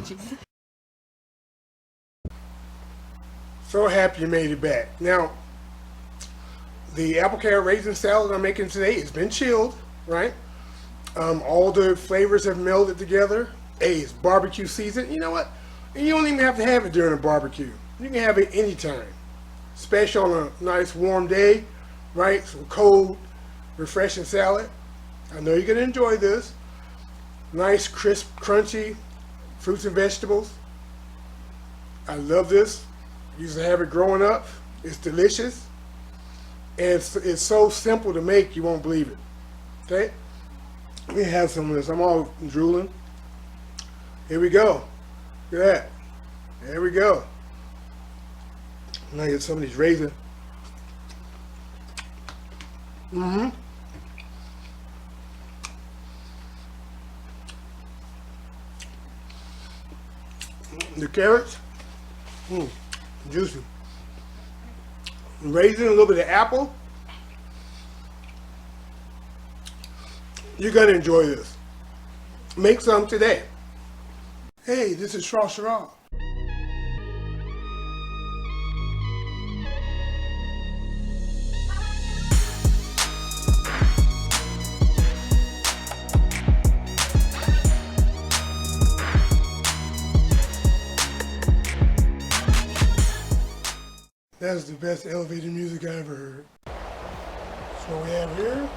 with you. So happy you made it back. Now, the apple carrot raisin salad I'm making today has been chilled, right? All the flavors have melded together. Hey, it's barbecue season. You know what? You don't even have to have it during a barbecue. You can have it anytime. Especially on a nice warm day, right? Some cold, refreshing salad. I know you're going to enjoy this. Nice, crisp, crunchy fruits and vegetables. I love this. Used to have it growing up. It's delicious. And it's so simple to make, you won't believe it. Okay? Let me have some of this. I'm all drooling. Here we go. Look at that. There we go. Now get some of these raisins. The carrots, juicy. Raisin, a little bit of apple. You're gonna enjoy this. Make some today. Hey, this is Shrashira. That's the best elevator music I ever heard. So what we have here,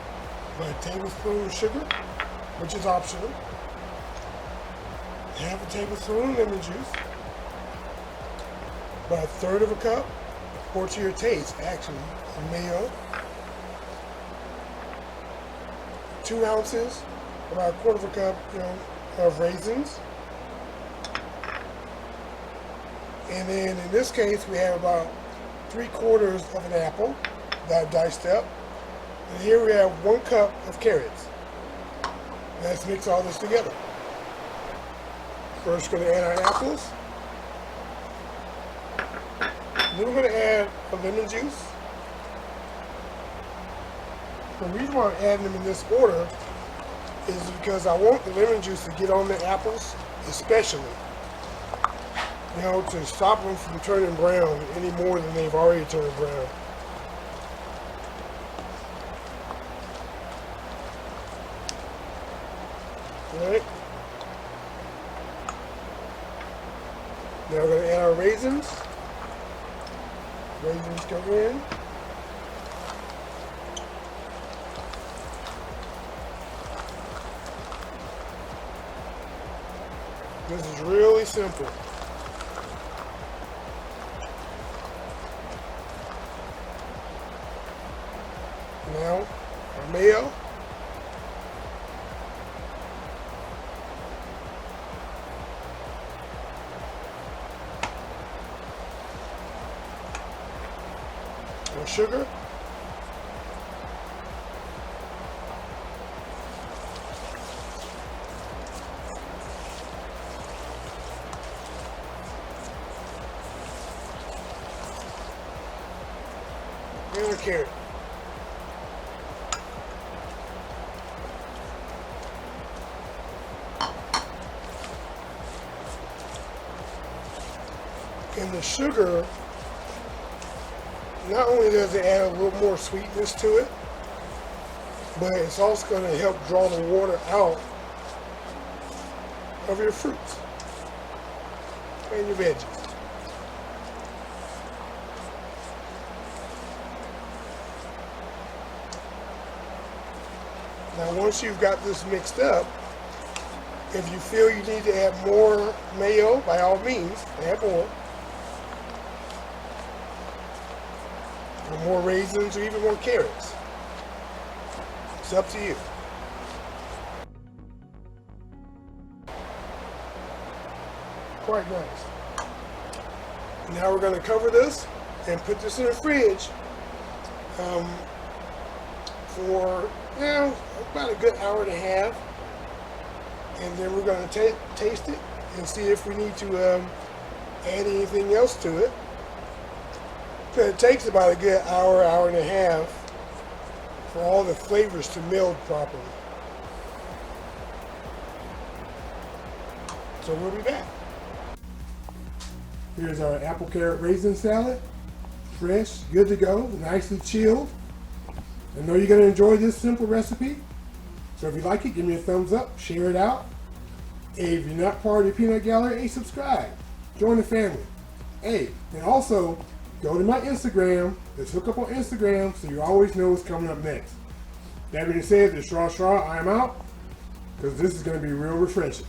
about a tablespoon of sugar, which is optional. Half a tablespoon lemon juice. About a third of a cup, or to your taste, actually, of mayo. 2 ounces, about a quarter of a cup, of raisins. And then in this case, we have about 3/4 of an apple that I diced up. And here we have 1 cup of carrots. Let's mix all this together. First, we're going to add our apples. Then we're going to add a lemon juice. The reason why I'm adding them in this order is because I want the lemon juice to get on the apples, especially. To stop them from turning brown any more than they've already turned brown. Alright. Now we're going to add our raisins. Raisins go in. This is really simple. Now, our mayo. Our sugar. And our carrot. And the sugar, not only does it add a little more sweetness to it, but it's also going to help draw the water out of your fruits and your veggies. Now once you've got this mixed up, if you feel you need to add more mayo, by all means, add more. Or more raisins, or even more carrots. It's up to you. Quite nice. Now we're going to cover this and put this in the fridge for about a good hour and a half. And then we're going to taste it and see if we need to add anything else to it. But it takes about a good hour, hour and a half for all the flavors to meld properly. So we'll be back. Here's our apple carrot raisin salad. Fresh, good to go, nicely chilled. I know you're going to enjoy this simple recipe. So if you like it, give me a thumbs up, share it out. Hey, if you're not part of the Peanut Gallery, hey, subscribe. Join the family. Hey, and also go to my Instagram. Let's hook up on Instagram so you always know what's coming up next. That being said, this Shrashira, I'm out because this is going to be real refreshing.